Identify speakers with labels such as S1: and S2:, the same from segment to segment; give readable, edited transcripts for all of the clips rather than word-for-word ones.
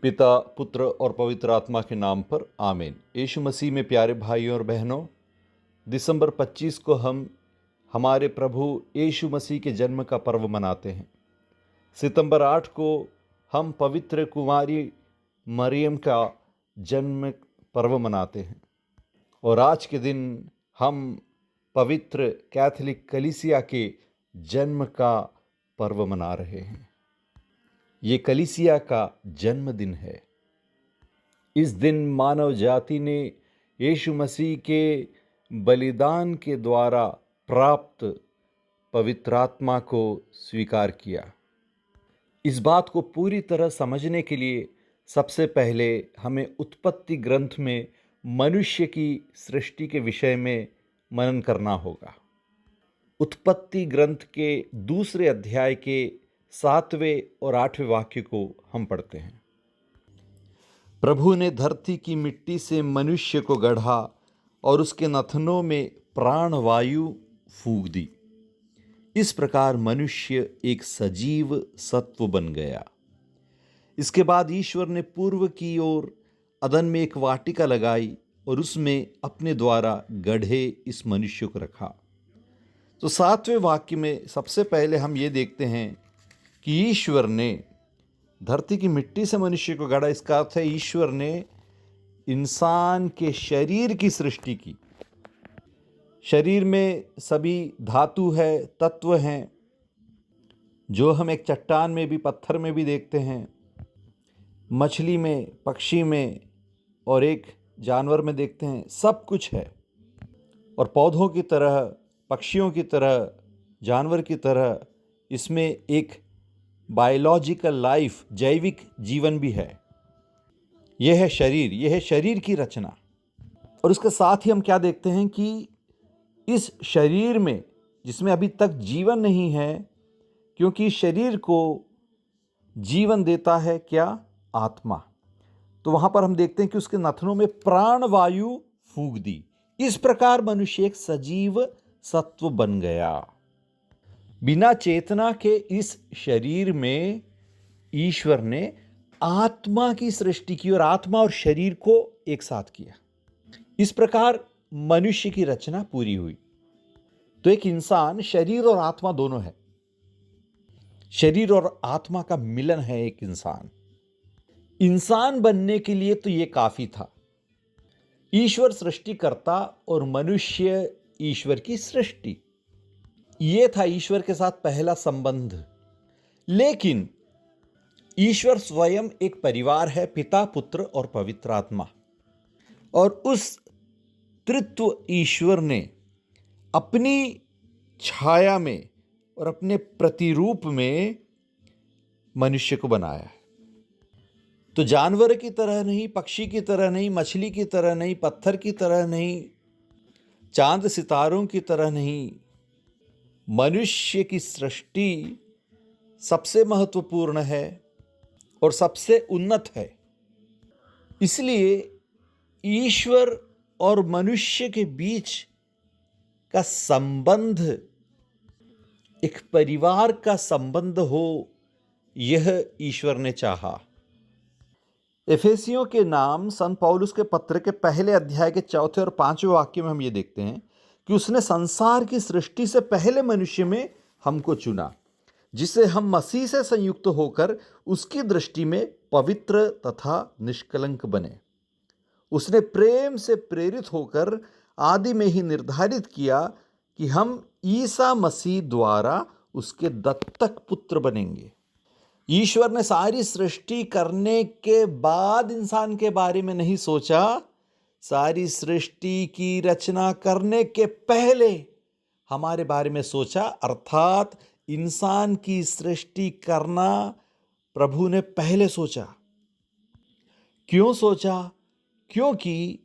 S1: पिता, पुत्र और पवित्र आत्मा के नाम पर आमीन। यीशु मसीह में प्यारे भाइयों और बहनों, दिसंबर 25 को हम हमारे प्रभु यीशु मसीह के जन्म का पर्व मनाते हैं। सितंबर 8 को हम पवित्र कुमारी मरियम का जन्म पर्व मनाते हैं और आज के दिन हम पवित्र कैथोलिक कलीसिया के जन्म का पर्व मना रहे हैं। ये कलीसिया का जन्मदिन है। इस दिन मानव जाति ने यीशु मसीह के बलिदान के द्वारा प्राप्त पवित्र आत्मा को स्वीकार किया। इस बात को पूरी तरह समझने के लिए सबसे पहले हमें उत्पत्ति ग्रंथ में मनुष्य की सृष्टि के विषय में मनन करना होगा। उत्पत्ति ग्रंथ के दूसरे अध्याय के 7वें और 8वें वाक्य को हम पढ़ते हैं। प्रभु ने धरती की मिट्टी से मनुष्य को गढ़ा और उसके नथनों में प्राणवायु फूंक दी। इस प्रकार मनुष्य एक सजीव सत्व बन गया। इसके बाद ईश्वर ने पूर्व की ओर अदन में एक वाटिका लगाई और उसमें अपने द्वारा गढ़े इस मनुष्य को रखा। तो 7वें वाक्य में सबसे पहले हम ये देखते हैं कि ईश्वर ने धरती की मिट्टी से मनुष्य को गढ़ा। इसका अर्थ है ईश्वर ने इंसान के शरीर की सृष्टि की। शरीर में सभी धातु है, तत्व हैं, जो हम एक चट्टान में भी, पत्थर में भी देखते हैं, मछली में, पक्षी में और एक जानवर में देखते हैं। सब कुछ है और पौधों की तरह, पक्षियों की तरह, जानवर की तरह इसमें एक बायोलॉजिकल लाइफ, जैविक जीवन भी है। यह है शरीर, यह है शरीर की रचना। और उसके साथ ही हम क्या देखते हैं कि इस शरीर में, जिसमें अभी तक जीवन नहीं है, क्योंकि शरीर को जीवन देता है क्या? आत्मा। तो वहां पर हम देखते हैं कि उसके नथनों में प्राणवायु फूंक दी। इस प्रकार मनुष्य एक सजीव सत्व बन गया। बिना चेतना के इस शरीर में ईश्वर ने आत्मा की सृष्टि की और आत्मा और शरीर को एक साथ किया। इस प्रकार मनुष्य की रचना पूरी हुई। तो एक इंसान शरीर और आत्मा दोनों है। शरीर और आत्मा का मिलन है एक इंसान। इंसान बनने के लिए तो यह काफी था। ईश्वर सृष्टिकर्ता और मनुष्य ईश्वर की सृष्टि, यह था ईश्वर के साथ पहला संबंध। लेकिन ईश्वर स्वयं एक परिवार है, पिता, पुत्र और पवित्र आत्मा। और उस त्रित्व ईश्वर ने अपनी छाया में और अपने प्रतिरूप में मनुष्य को बनाया है। तो जानवर की तरह नहीं, पक्षी की तरह नहीं, मछली की तरह नहीं, पत्थर की तरह नहीं, चांद सितारों की तरह नहीं, मनुष्य की सृष्टि सबसे महत्वपूर्ण है और सबसे उन्नत है। इसलिए ईश्वर और मनुष्य के बीच का संबंध एक परिवार का संबंध हो, यह ईश्वर ने चाहा। एफेसियों के नाम संत पौलुस के पत्र के पहले अध्याय के 4 और 5वें वाक्य में हम ये देखते हैं कि उसने संसार की सृष्टि से पहले मनुष्य में हमको चुना, जिसे हम मसीह से संयुक्त होकर उसकी दृष्टि में पवित्र तथा निष्कलंक बने। उसने प्रेम से प्रेरित होकर आदि में ही निर्धारित किया कि हम ईसा मसीह द्वारा उसके दत्तक पुत्र बनेंगे। ईश्वर ने सारी सृष्टि करने के बाद इंसान के बारे में नहीं सोचा, सारी सृष्टि की रचना करने के पहले हमारे बारे में सोचा। अर्थात इंसान की सृष्टि करना प्रभु ने पहले सोचा। क्यों सोचा? क्योंकि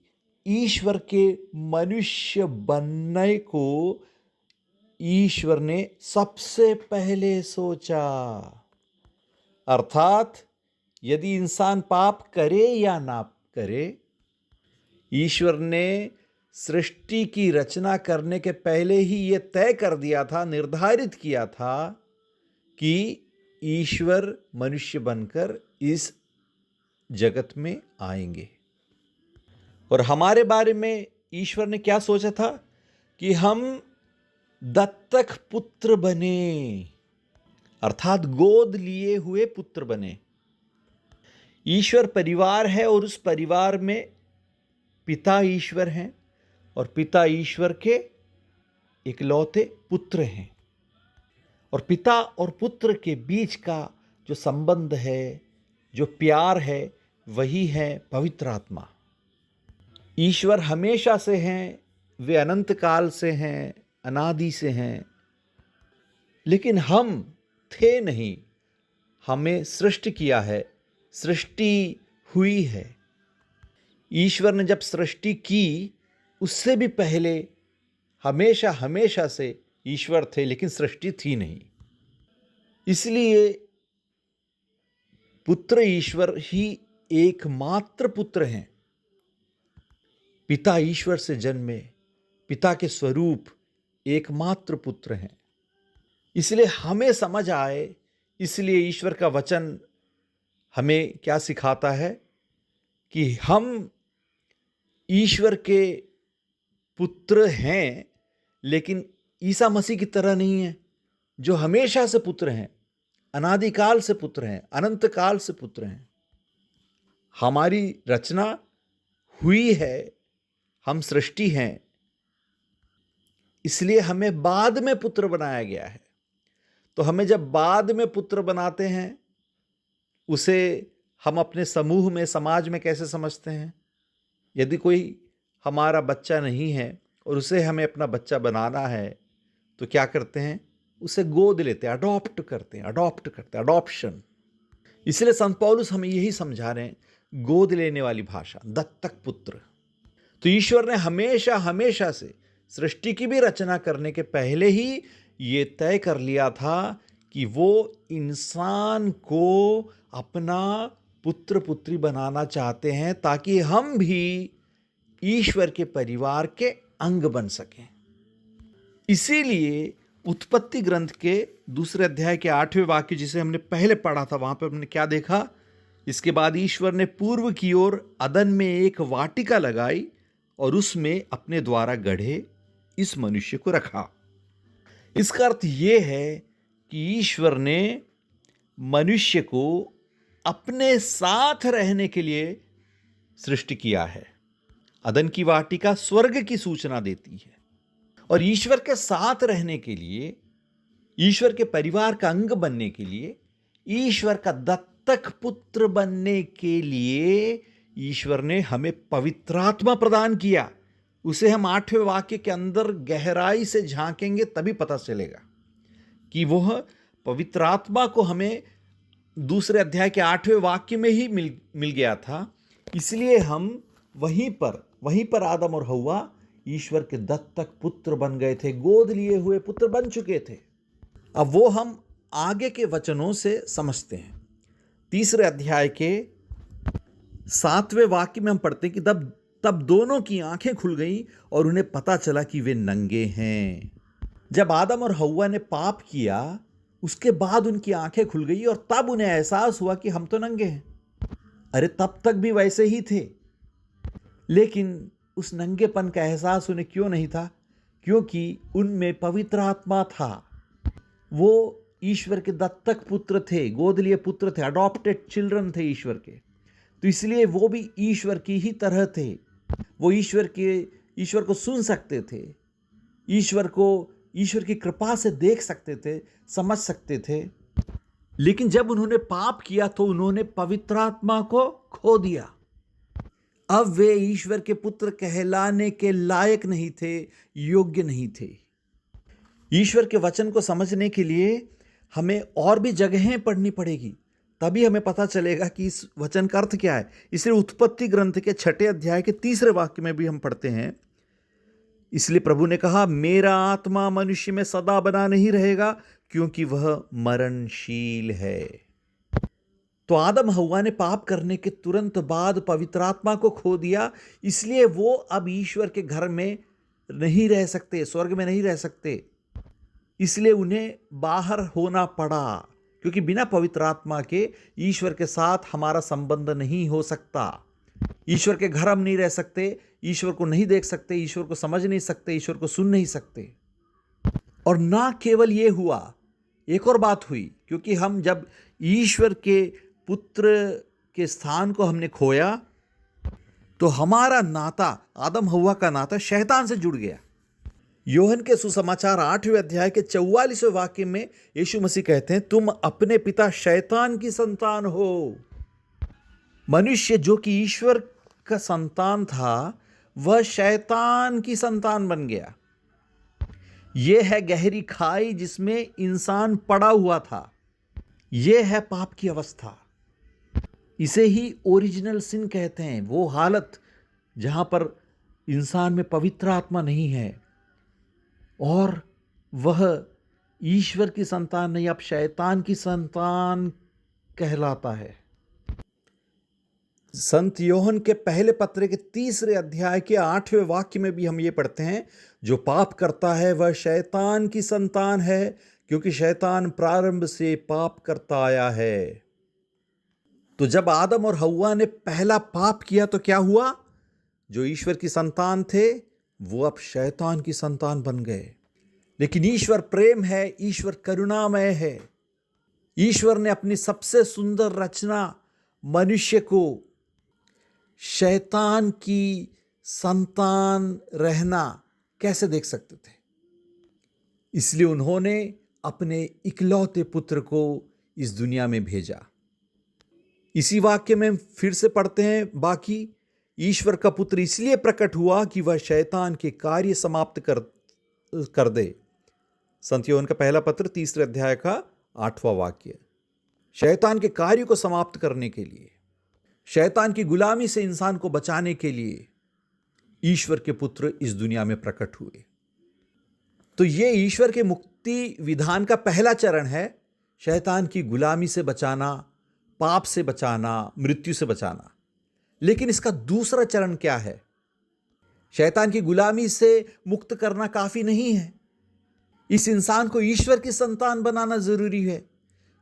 S1: ईश्वर के मनुष्य बनने को ईश्वर ने सबसे पहले सोचा। अर्थात यदि इंसान पाप करे या ना करे, ईश्वर ने सृष्टि की रचना करने के पहले ही यह तय कर दिया था, निर्धारित किया था कि ईश्वर मनुष्य बनकर इस जगत में आएंगे। और हमारे बारे में ईश्वर ने क्या सोचा था कि हम दत्तक पुत्र बने, अर्थात गोद लिए हुए पुत्र बने। ईश्वर परिवार है और उस परिवार में पिता ईश्वर हैं और पिता ईश्वर के इकलौते पुत्र हैं। और पिता और पुत्र के बीच का जो संबंध है, जो प्यार है, वही है पवित्र आत्मा। ईश्वर हमेशा से हैं, वे अनंत काल से हैं, अनादि से हैं, लेकिन हम थे नहीं, हमें सृष्टि किया है, सृष्टि हुई है। ईश्वर ने जब सृष्टि की उससे भी पहले हमेशा से ईश्वर थे, लेकिन सृष्टि थी नहीं। इसलिए पुत्र ईश्वर ही एकमात्र पुत्र हैं। पिता ईश्वर से जन्मे, पिता के स्वरूप एकमात्र पुत्र हैं। इसलिए हमें समझ आए, इसलिए ईश्वर का वचन हमें क्या सिखाता है कि हम ईश्वर के पुत्र हैं, लेकिन ईसा मसीह की तरह नहीं है, जो हमेशा से पुत्र हैं, अनादिकाल से पुत्र हैं, अनंत काल से पुत्र हैं। हमारी रचना हुई है, हम सृष्टि हैं, इसलिए हमें बाद में पुत्र बनाया गया है। तो हमें जब बाद में पुत्र बनाते हैं, उसे हम अपने समूह में, समाज में कैसे समझते हैं? यदि कोई हमारा बच्चा नहीं है और उसे हमें अपना बच्चा बनाना है, तो क्या करते हैं? उसे गोद लेते हैं, अडॉप्ट करते हैं, अडॉप्शन। इसलिए संत पौलुस हमें यही समझा रहे हैं, गोद लेने वाली भाषा, दत्तक पुत्र। तो ईश्वर ने हमेशा से सृष्टि की भी रचना करने के पहले ही ये तय कर लिया था कि वो इंसान को अपना पुत्र पुत्री बनाना चाहते हैं, ताकि हम भी ईश्वर के परिवार के अंग बन सकें। इसीलिए उत्पत्ति ग्रंथ के 2 अध्याय के 8वें वाक्य, जिसे हमने पहले पढ़ा था, वहां पर हमने क्या देखा? इसके बाद ईश्वर ने पूर्व की ओर अदन में एक वाटिका लगाई और उसमें अपने द्वारा गढ़े इस मनुष्य को रखा। इसका अर्थ यह है कि ईश्वर ने मनुष्य को अपने साथ रहने के लिए सृष्टि किया है। अदन की वाटिका स्वर्ग की सूचना देती है, और ईश्वर के साथ रहने के लिए, ईश्वर के परिवार का अंग बनने के लिए, ईश्वर का दत्तक पुत्र बनने के लिए ईश्वर ने हमें पवित्र आत्मा प्रदान किया। उसे हम 8वें वाक्य के अंदर गहराई से झांकेंगे तभी पता चलेगा कि वह पवित्र आत्मा को हमें 2 अध्याय के 8वें वाक्य में ही मिल गया था। इसलिए हम वहीं पर आदम और हव्वा ईश्वर के दत्तक पुत्र बन गए थे, गोद लिए हुए पुत्र बन चुके थे। अब वो हम आगे के वचनों से समझते हैं। 3 अध्याय के 7वें वाक्य में हम पढ़ते हैं कि तब दोनों की आंखें खुल गईं और उन्हें पता चला कि वे नंगे हैं। जब आदम और हव्वा ने पाप किया, उसके बाद उनकी आंखें खुल गई और तब उन्हें एहसास हुआ कि हम तो नंगे हैं। अरे तब तक भी वैसे ही थे, लेकिन उस नंगेपन का एहसास उन्हें क्यों नहीं था? क्योंकि उनमें पवित्र आत्मा था। वो ईश्वर के दत्तक पुत्र थे, गोद लिए पुत्र थे, अडॉप्टेड चिल्ड्रन थे ईश्वर के। तो इसलिए वो भी ईश्वर की ही तरह थे। वो ईश्वर को सुन सकते थे, ईश्वर की कृपा से देख सकते थे, समझ सकते थे। लेकिन जब उन्होंने पाप किया तो उन्होंने पवित्र आत्मा को खो दिया। अब वे ईश्वर के पुत्र कहलाने के लायक नहीं थे, योग्य नहीं थे। ईश्वर के वचन को समझने के लिए हमें और भी जगहें पढ़नी पड़ेगी, तभी हमें पता चलेगा कि इस वचन का अर्थ क्या है। इसलिए उत्पत्ति ग्रंथ के 6 अध्याय के 3 वाक्य में भी हम पढ़ते हैं, इसलिए प्रभु ने कहा, मेरा आत्मा मनुष्य में सदा बना नहीं रहेगा, क्योंकि वह मरणशील है। तो आदम हव्वा ने पाप करने के तुरंत बाद पवित्र आत्मा को खो दिया, इसलिए वो अब ईश्वर के घर में नहीं रह सकते, स्वर्ग में नहीं रह सकते। इसलिए उन्हें बाहर होना पड़ा, क्योंकि बिना पवित्र आत्मा के ईश्वर के साथ हमारा संबंध नहीं हो सकता। ईश्वर के घर हम नहीं रह सकते, ईश्वर को नहीं देख सकते, ईश्वर को समझ नहीं सकते, ईश्वर को सुन नहीं सकते। और ना केवल ये हुआ, एक और बात हुई, क्योंकि हम जब ईश्वर के पुत्र के स्थान को हमने खोया तो हमारा नाता, आदम हव्वा का नाता शैतान से जुड़ गया। योहन के सुसमाचार 8वें अध्याय के 44वें वाक्य में यीशु मसीह कहते हैं, तुम अपने पिता शैतान की संतान हो। मनुष्य जो कि ईश्वर का संतान था, वह शैतान की संतान बन गया। यह है गहरी खाई जिसमें इंसान पड़ा हुआ था। यह है पाप की अवस्था। इसे ही ओरिजिनल सिन कहते हैं, वो हालत जहां पर इंसान में पवित्र आत्मा नहीं है और वह ईश्वर की संतान नहीं, अब शैतान की संतान कहलाता है। संत योहन के पहले पत्र के 3 अध्याय के 8वें वाक्य में भी हम ये पढ़ते हैं, जो पाप करता है वह शैतान की संतान है, क्योंकि शैतान प्रारंभ से पाप करता आया है। तो जब आदम और हव्वा ने पहला पाप किया तो क्या हुआ? जो ईश्वर की संतान थे वो अब शैतान की संतान बन गए। लेकिन ईश्वर प्रेम है, ईश्वर करुणामय है। ईश्वर ने अपनी सबसे सुंदर रचना मनुष्य को शैतान की संतान रहना कैसे देख सकते थे? इसलिए उन्होंने अपने इकलौते पुत्र को इस दुनिया में भेजा। इसी वाक्य में फिर से पढ़ते हैं बाकी, ईश्वर का पुत्र इसलिए प्रकट हुआ कि वह शैतान के कार्य समाप्त कर दे। संत योहन का पहला पत्र 3 अध्याय का 8वां वाक्य। शैतान के कार्य को समाप्त करने के लिए, शैतान की गुलामी से इंसान को बचाने के लिए ईश्वर के पुत्र इस दुनिया में प्रकट हुए। तो ये ईश्वर के मुक्ति विधान का पहला चरण है, शैतान की गुलामी से बचाना, पाप से बचाना, मृत्यु से बचाना। लेकिन इसका दूसरा चरण क्या है? शैतान की गुलामी से मुक्त करना काफी नहीं है। इस इंसान को ईश्वर की संतान बनाना जरूरी है,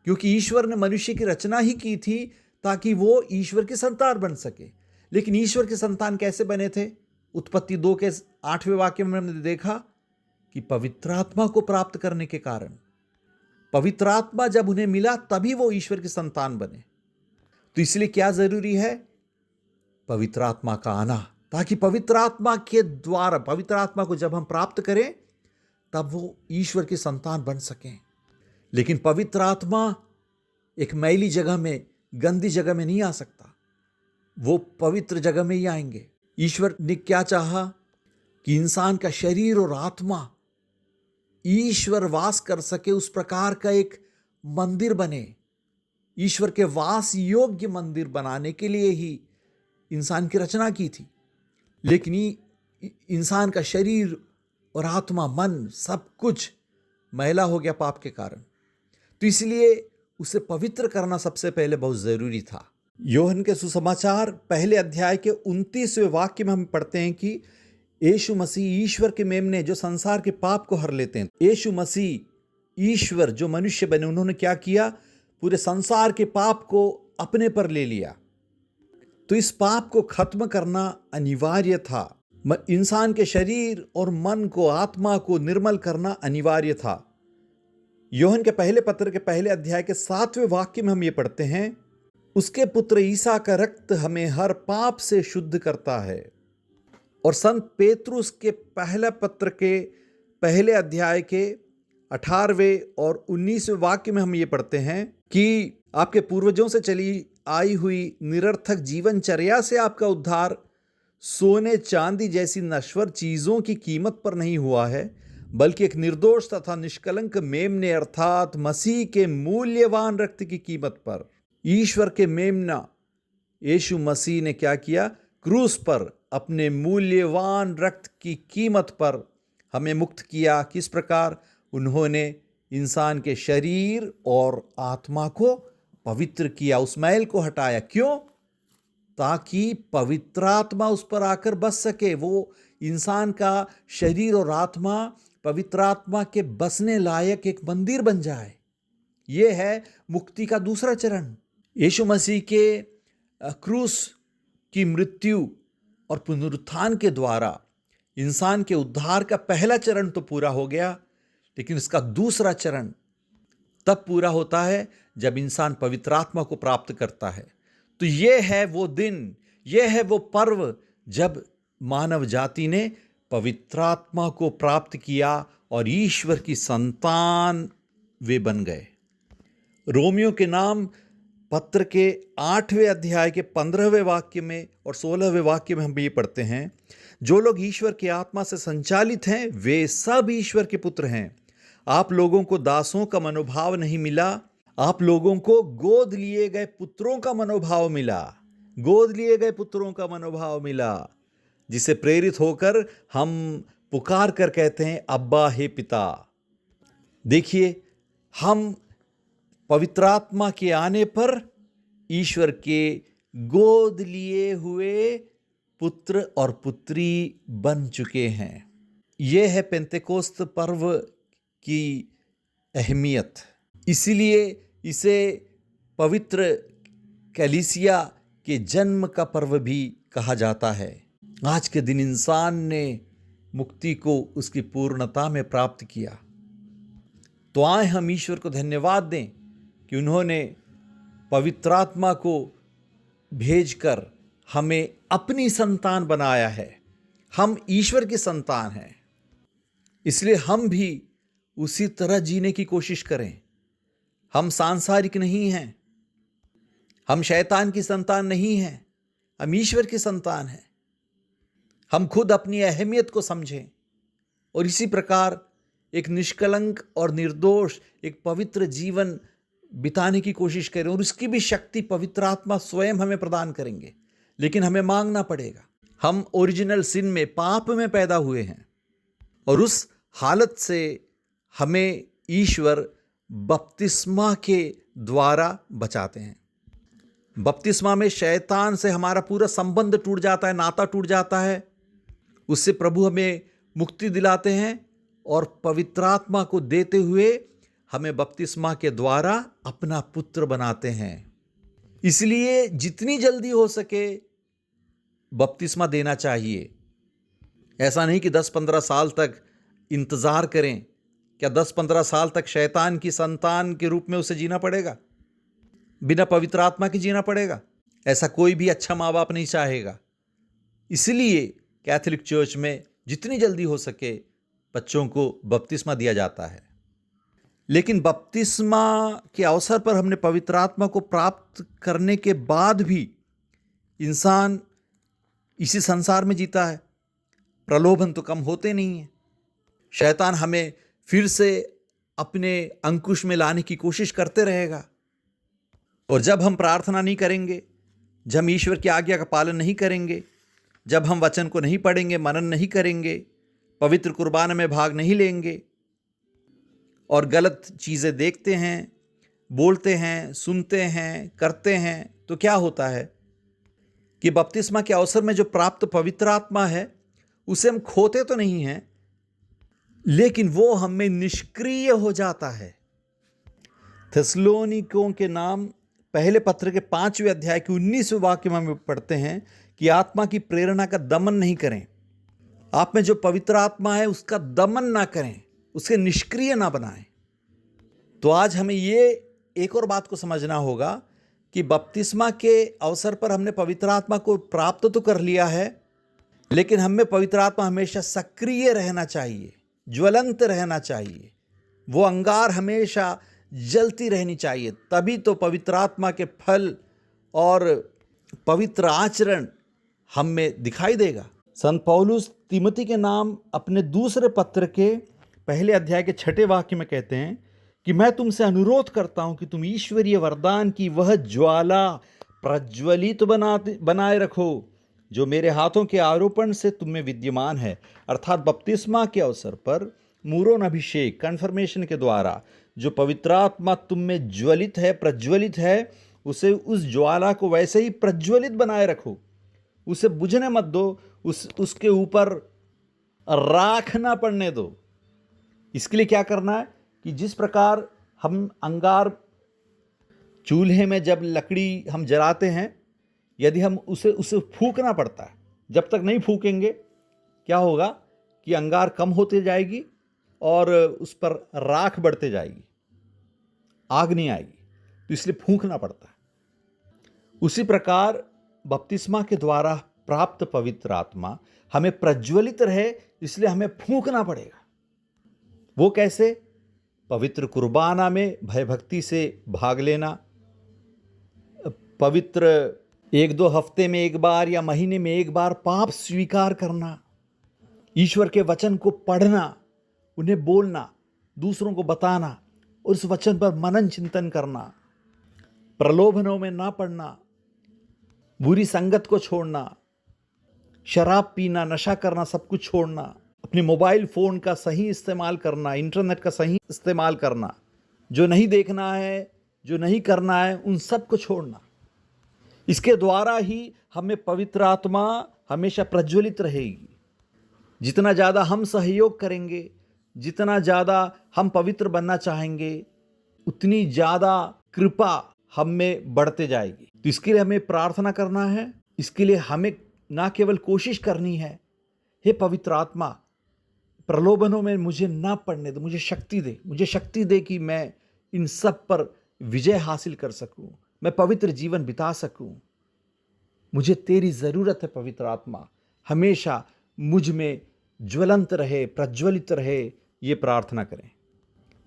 S1: क्योंकि ईश्वर ने मनुष्य की रचना ही की थी ताकि वो ईश्वर की संतान बन सके। लेकिन ईश्वर की संतान कैसे बने थे? उत्पत्ति 2 के 8वें वाक्य में हमने देखा कि पवित्र आत्मा को प्राप्त करने के कारण, पवित्र आत्मा जब उन्हें मिला तभी वो ईश्वर की संतान बने। तो इसलिए क्या जरूरी है? पवित्र आत्मा का आना, ताकि पवित्र आत्मा के द्वारा, पवित्र आत्मा को जब हम प्राप्त करें तब वो ईश्वर की संतान बन सकें। लेकिन पवित्र आत्मा एक मैली जगह में, गंदी जगह में नहीं आ सकता, वो पवित्र जगह में ही आएंगे। ईश्वर ने क्या चाहा कि इंसान का शरीर और आत्मा ईश्वर वास कर सके, उस प्रकार का एक मंदिर बने। ईश्वर के वास योग्य मंदिर बनाने के लिए ही इंसान की रचना की थी। लेकिन इंसान का शरीर और आत्मा, मन, सब कुछ मैला हो गया पाप के कारण। तो इसलिए उसे पवित्र करना सबसे पहले बहुत जरूरी था। योहन के सुसमाचार पहले अध्याय के 29वें वाक्य में हम पढ़ते हैं कि यीशु मसीह ईश्वर के मेमने जो संसार के पाप को हर लेते हैं। यीशु मसीह ईश्वर जो मनुष्य बने, उन्होंने क्या किया? पूरे संसार के पाप को अपने पर ले लिया। तो इस पाप को खत्म करना अनिवार्य था। इंसान के शरीर और मन को, आत्मा को निर्मल करना अनिवार्य था। योहन के पहले पत्र के पहले अध्याय के 7वें वाक्य में हम ये पढ़ते हैं, उसके पुत्र ईसा का रक्त हमें हर पाप से शुद्ध करता है। और संत पेतरुस के पहले पत्र के पहले अध्याय के 18वें और 19वें वाक्य में हम ये पढ़ते हैं कि आपके पूर्वजों से चली आई हुई निरर्थक जीवनचर्या से आपका उद्धार सोने चांदी जैसी नश्वर चीजों की कीमत पर नहीं हुआ है, बल्कि एक निर्दोष तथा निष्कलंक मेमने अर्थात मसीह के मूल्यवान रक्त की कीमत पर। ईश्वर के मेमना यीशु मसीह ने क्या किया? क्रूस पर अपने मूल्यवान रक्त की कीमत पर हमें मुक्त किया। किस प्रकार? उन्होंने इंसान के शरीर और आत्मा को पवित्र किया, उस मैल को हटाया। क्यों? ताकि पवित्र आत्मा उस पर आकर बस सके। वो इंसान का शरीर और आत्मा पवित्र आत्मा के बसने लायक एक मंदिर बन जाए। ये है मुक्ति का दूसरा चरण। यीशु मसीह के क्रूस की मृत्यु और पुनरुत्थान के द्वारा इंसान के उद्धार का पहला चरण तो पूरा हो गया, लेकिन इसका दूसरा चरण तब पूरा होता है जब इंसान पवित्र आत्मा को प्राप्त करता है। तो यह है वो दिन, यह है वो पर्व जब मानव जाति ने पवित्र आत्मा को प्राप्त किया और ईश्वर की संतान वे बन गए। रोमियो के नाम पत्र के 8वें अध्याय के 15वें वाक्य में और 16वें वाक्य में हम ये पढ़ते हैं, जो लोग ईश्वर की आत्मा से संचालित हैं वे सब ईश्वर के पुत्र हैं। आप लोगों को दासों का मनोभाव नहीं मिला, आप लोगों को गोद लिए गए पुत्रों का मनोभाव मिला, गोद लिए गए पुत्रों का मनोभाव मिला, जिसे प्रेरित होकर हम पुकार कर कहते हैं अब्बा हे पिता। देखिए, हम पवित्र आत्मा के आने पर ईश्वर के गोद लिए हुए पुत्र और पुत्री बन चुके हैं। यह है पेंतेकोस्त पर्व की अहमियत। इसीलिए इसे पवित्र कलीसिया के जन्म का पर्व भी कहा जाता है। आज के दिन इंसान ने मुक्ति को उसकी पूर्णता में प्राप्त किया। तो आए हम ईश्वर को धन्यवाद दें कि उन्होंने पवित्र आत्मा को भेजकर हमें अपनी संतान बनाया है। हम ईश्वर की संतान हैं, इसलिए हम भी उसी तरह जीने की कोशिश करें। हम सांसारिक नहीं हैं, हम शैतान की संतान नहीं हैं, हम ईश्वर की संतान हैं। हम खुद अपनी अहमियत को समझें और इसी प्रकार एक निष्कलंक और निर्दोष एक पवित्र जीवन बिताने की कोशिश करें, और उसकी भी शक्ति पवित्र आत्मा स्वयं हमें प्रदान करेंगे। लेकिन हमें मांगना पड़ेगा। हम ओरिजिनल सिन में, पाप में पैदा हुए हैं, और उस हालत से हमें ईश्वर बपतिस्मा के द्वारा बचाते हैं। बपतिस्मा में शैतान से हमारा पूरा संबंध टूट जाता है, नाता टूट जाता है। उससे प्रभु हमें मुक्ति दिलाते हैं और पवित्र आत्मा को देते हुए हमें बपतिस्मा के द्वारा अपना पुत्र बनाते हैं। इसलिए जितनी जल्दी हो सके बपतिस्मा देना चाहिए। ऐसा नहीं कि 10-15 साल तक इंतज़ार करें। क्या 10-15 साल तक शैतान की संतान के रूप में उसे जीना पड़ेगा? बिना पवित्र आत्मा के जीना पड़ेगा? ऐसा कोई भी अच्छा माँ बाप नहीं चाहेगा। इसलिए कैथोलिक चर्च में जितनी जल्दी हो सके बच्चों को बपतिस्मा दिया जाता है। लेकिन बपतिस्मा के अवसर पर हमने पवित्र आत्मा को प्राप्त करने के बाद भी इंसान इसी संसार में जीता है। प्रलोभन तो कम होते नहीं हैं। शैतान हमें फिर से अपने अंकुश में लाने की कोशिश करते रहेगा। और जब हम प्रार्थना नहीं करेंगे, जब हम ईश्वर की आज्ञा का पालन नहीं करेंगे, जब हम वचन को नहीं पढ़ेंगे, मनन नहीं करेंगे, पवित्र कुर्बान में भाग नहीं लेंगे और गलत चीज़ें देखते हैं, बोलते हैं, सुनते हैं, करते हैं, तो क्या होता है कि बपतिस्मा के अवसर में जो प्राप्त पवित्र आत्मा है उसे हम खोते तो नहीं हैं, लेकिन वो हमें निष्क्रिय हो जाता है। थिस्सलुनीकियों के नाम पहले पत्र के 5वें अध्याय के 19वें वाक्य में हम पढ़ते हैं कि आत्मा की प्रेरणा का दमन नहीं करें। आप में जो पवित्र आत्मा है उसका दमन ना करें, उसे निष्क्रिय ना बनाएं। तो आज हमें ये एक और बात को समझना होगा कि बपतिस्मा के अवसर पर हमने पवित्र आत्मा को प्राप्त तो कर लिया है, लेकिन हमें पवित्र आत्मा हमेशा सक्रिय रहना चाहिए, ज्वलंत रहना चाहिए। वो अंगार हमेशा जलती रहनी चाहिए, तभी तो पवित्र आत्मा के फल और पवित्र आचरण हम में दिखाई देगा। संत पौलुस तिमोथी के नाम अपने दूसरे पत्र के पहले अध्याय के 6वें वाक्य में कहते हैं कि मैं तुमसे अनुरोध करता हूं कि तुम ईश्वरीय वरदान की वह ज्वाला प्रज्वलित बनाए रखो जो मेरे हाथों के आरोपण से तुम में विद्यमान है। अर्थात बपतिस्मा के अवसर पर मूरोन अभिषेक कन्फर्मेशन के द्वारा जो पवित्र आत्मा तुम में ज्वलित है, प्रज्वलित है, उसे उस ज्वाला को वैसे ही प्रज्वलित बनाए रखो, उसे बुझने मत दो, उसके ऊपर राख ना पड़ने दो। इसके लिए क्या करना है कि जिस प्रकार हम अंगार चूल्हे में जब लकड़ी हम जलाते हैं, यदि हम उसे फूंकना पड़ता है। जब तक नहीं फूकेंगे क्या होगा कि अंगार कम होते जाएगी और उस पर राख बढ़ते जाएगी, आग नहीं आएगी। तो इसलिए फूंकना पड़ता है। उसी प्रकार बपतिस्मा के द्वारा प्राप्त पवित्र आत्मा हमें प्रज्वलित रहे, इसलिए हमें फूंकना पड़ेगा। वो कैसे? पवित्र कुर्बाना में भयभक्ति से भाग लेना, पवित्र 1-2 हफ्ते में एक बार या महीने में एक बार पाप स्वीकार करना, ईश्वर के वचन को पढ़ना, उन्हें बोलना, दूसरों को बताना और उस वचन पर मनन चिंतन करना, प्रलोभनों में ना पड़ना, बुरी संगत को छोड़ना, शराब पीना, नशा करना, सब कुछ छोड़ना, अपने मोबाइल फ़ोन का सही इस्तेमाल करना, इंटरनेट का सही इस्तेमाल करना, जो नहीं देखना है, जो नहीं करना है, उन सब को छोड़ना। इसके द्वारा ही हमें पवित्र आत्मा हमेशा प्रज्वलित रहेगी। जितना ज़्यादा हम सहयोग करेंगे, जितना ज़्यादा हम पवित्र बनना चाहेंगे, उतनी ज़्यादा कृपा हम में बढ़ते जाएगी। तो इसके लिए हमें प्रार्थना करना है। इसके लिए हमें ना केवल कोशिश करनी है, हे पवित्र आत्मा, प्रलोभनों में मुझे ना पड़ने दे, मुझे शक्ति दे कि मैं इन सब पर विजय हासिल कर सकूं, मैं पवित्र जीवन बिता सकूं। मुझे तेरी ज़रूरत है पवित्र आत्मा, हमेशा मुझ में ज्वलंत रहे, प्रज्वलित रहे। ये प्रार्थना करें।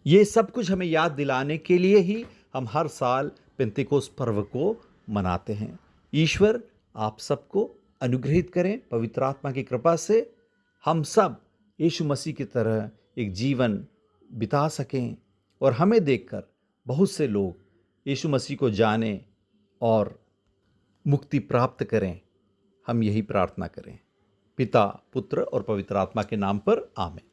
S1: ये सब कुछ हमें याद दिलाने के लिए ही हम हर साल पेंतेकोस्त पर्व को मनाते हैं। ईश्वर आप सबको अनुग्रहित करें पवित्र आत्मा की कृपा से, हम सब यीशु मसीह की तरह एक जीवन बिता सकें और हमें देखकर बहुत से लोग यीशु मसीह को जानें और मुक्ति प्राप्त करें। हम यही प्रार्थना करें। पिता, पुत्र और पवित्र आत्मा के नाम पर आमीन।